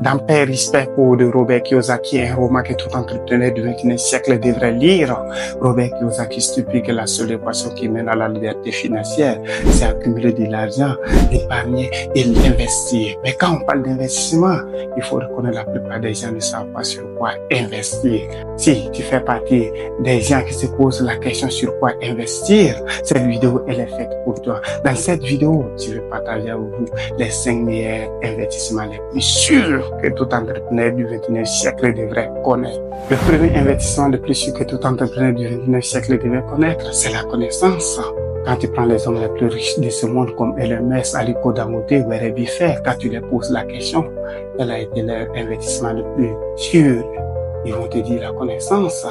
Dans Père Rispetto de Robert Kiyosaki, un roman que tout entrepreneur du XXIe siècle devrait lire. Robert Kiyosaki stipule que la seule équation qui mène à la liberté financière, c'est accumuler de l'argent, l'épargner et l'investir. Mais quand on parle d'investissement, il faut reconnaître la plupart des gens ne savent pas sur quoi investir. Si tu fais partie des gens qui se posent la question sur quoi investir, cette vidéo, elle est faite pour toi. Dans cette vidéo, je vais partager avec vous les 5 meilleurs investissements les plus sûrs que tout entrepreneur du XXIe siècle devrait connaître. Le premier investissement le plus sûr que tout entrepreneur du XXIe siècle devrait connaître, c'est la connaissance. Quand tu prends les hommes les plus riches de ce monde comme Elon Musk, Aliko Dangote, Warren Buffett, quand tu les poses la question, quel a été leur investissement le plus sûr? Ils vont te dire la connaissance.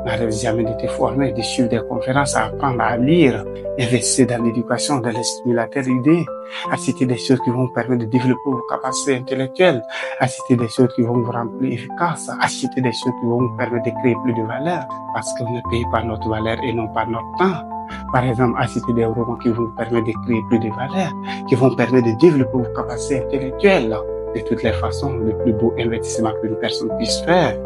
N'arrête jamais de te former, de suivre des conférences, à apprendre à lire, investir dans l'éducation, dans les stimulateurs idées, assister des choses qui vont vous permettre de développer vos capacités intellectuelles, assister des choses qui vont vous rendre plus efficaces, acheter des choses qui vont vous permettre de créer plus de valeur, parce qu'on ne paye pas notre valeur et non pas notre temps. Par exemple, assister des romans qui vont vous permettre de créer plus de valeur, qui vont permettre de développer vos capacités intellectuelles. De toutes les façons, le plus beau investissement qu'une personne puisse faire,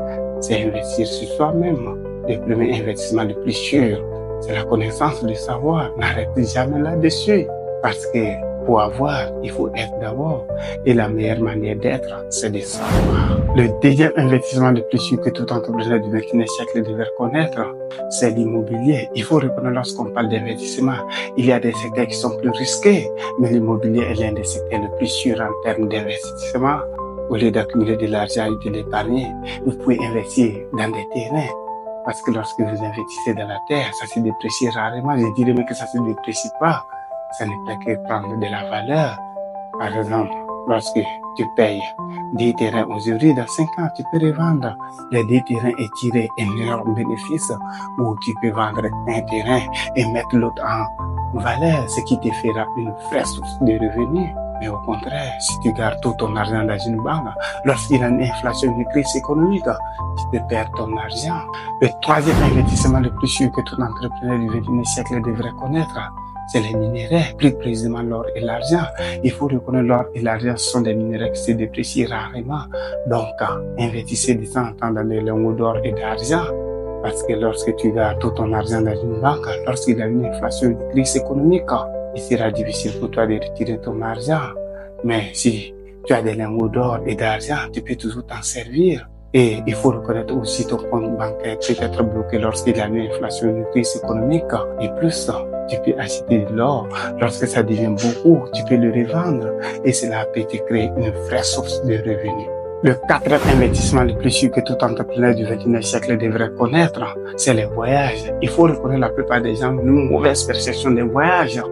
c'est investir sur soi-même. Le premier investissement le plus sûr, c'est la connaissance, le savoir. N'arrête jamais là-dessus. Parce que pour avoir, il faut être d'abord. Et la meilleure manière d'être, c'est de savoir. Le deuxième investissement le plus sûr que tout entrepreneur du XXIe siècle devrait connaître, c'est l'immobilier. Il faut reconnaître lorsqu'on parle d'investissement, il y a des secteurs qui sont plus risqués, mais l'immobilier est l'un des secteurs les plus sûrs en termes d'investissement. Au lieu d'accumuler de l'argent et de l'épargner, vous pouvez investir dans des terrains. Parce que lorsque vous investissez dans la terre, ça se déprécie rarement. Je dirais même que ça se déprécie pas. Ça ne peut que prendre de la valeur. Par exemple, lorsque tu payes 10 terrains aujourd'hui, dans 5 ans, tu peux revendre les 10 terrains et tirer un énorme bénéfice. Ou tu peux vendre un terrain et mettre l'autre en valeur, ce qui te fera une vraie source de revenus. Mais au contraire, si tu gardes tout ton argent dans une banque, lorsqu'il y a une inflation, une crise économique, tu peux perdre ton argent. Le troisième investissement le plus sûr que tout entrepreneur du XXIe siècle devrait connaître, c'est les minéraux, plus précisément l'or et l'argent. Il faut reconnaître l'or et l'argent sont des minéraux qui se déprécient rarement. Donc, investissez de temps en temps dans des lingots d'or et d'argent. Parce que lorsque tu gardes tout ton argent dans une banque, lorsqu'il y a une inflation, une crise économique, il sera difficile pour toi de retirer ton argent. Mais si tu as des lingots d'or et d'argent, tu peux toujours t'en servir. Et il faut reconnaître aussi ton compte bancaire peut être bloqué lorsqu'il y a une inflation, une crise économique. Et plus, tu peux acheter de l'or. Lorsque ça devient beaucoup, tu peux le revendre. Et cela peut te créer une vraie source de revenus. Le quatrième investissement le plus sûr que tout entrepreneur du XXIe siècle devrait connaître, c'est les voyages. Il faut reconnaître la plupart des gens ont une mauvaise perception des voyages.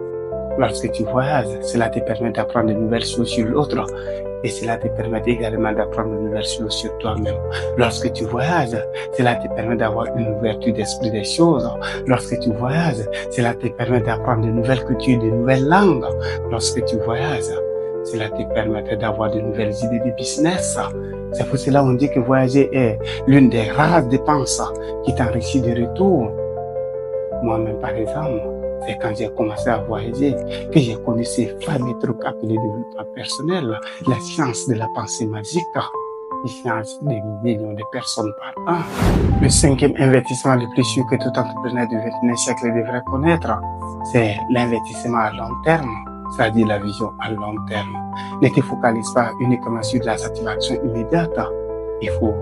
Lorsque tu voyages, cela te permet d'apprendre de nouvelles choses sur l'autre et cela te permet également d'apprendre de nouvelles choses sur toi-même. Lorsque tu voyages, cela te permet d'avoir une ouverture d'esprit des choses. Lorsque tu voyages, cela te permet d'apprendre de nouvelles cultures, de nouvelles langues. Lorsque tu voyages, cela te permet d'avoir de nouvelles idées de business. C'est pour cela qu'on dit que voyager est l'une des rares dépenses qui t'enrichit de retour. Moi-même, par exemple, c'est quand j'ai commencé à voyager que j'ai connu ces fameux trucs appelés développement personnel, la science de la pensée magique, la science des millions de personnes par an. Le cinquième investissement le plus sûr que tout entrepreneur du XXIe siècle devrait connaître, c'est l'investissement à long terme, c'est-à-dire la vision à long terme. Ne te focalise pas uniquement sur la satisfaction immédiate, il faut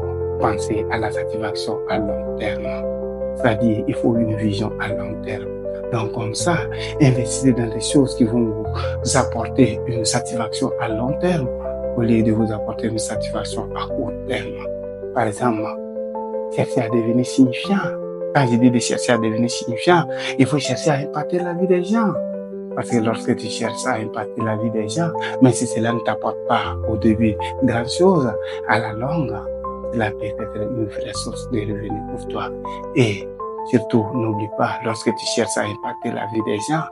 penser à la satisfaction à long terme. C'est-à-dire, il faut une vision à long terme. Donc, comme ça, investissez dans des choses qui vont vous apporter une satisfaction à long terme au lieu de vous apporter une satisfaction à court terme. Par exemple, chercher à devenir signifiant. Quand je dis de chercher à devenir signifiant, il faut chercher à impacter la vie des gens. Parce que lorsque tu cherches à impacter la vie des gens, même si cela ne t'apporte pas au début grand chose, à la longue, cela peut être une vraie source de revenus pour toi. Et surtout, n'oublie pas, lorsque tu cherches à impacter la vie des gens,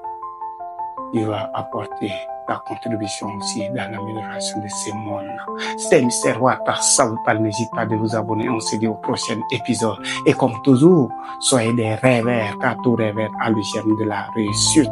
tu vas apporter ta contribution aussi dans l'amélioration de ce monde. C'était Mr. Watt, ça vous parle, n'hésite pas de vous abonner, on se dit au prochain épisode. Et comme toujours, soyez des rêveurs, car tout rêveur a le germe de la réussite.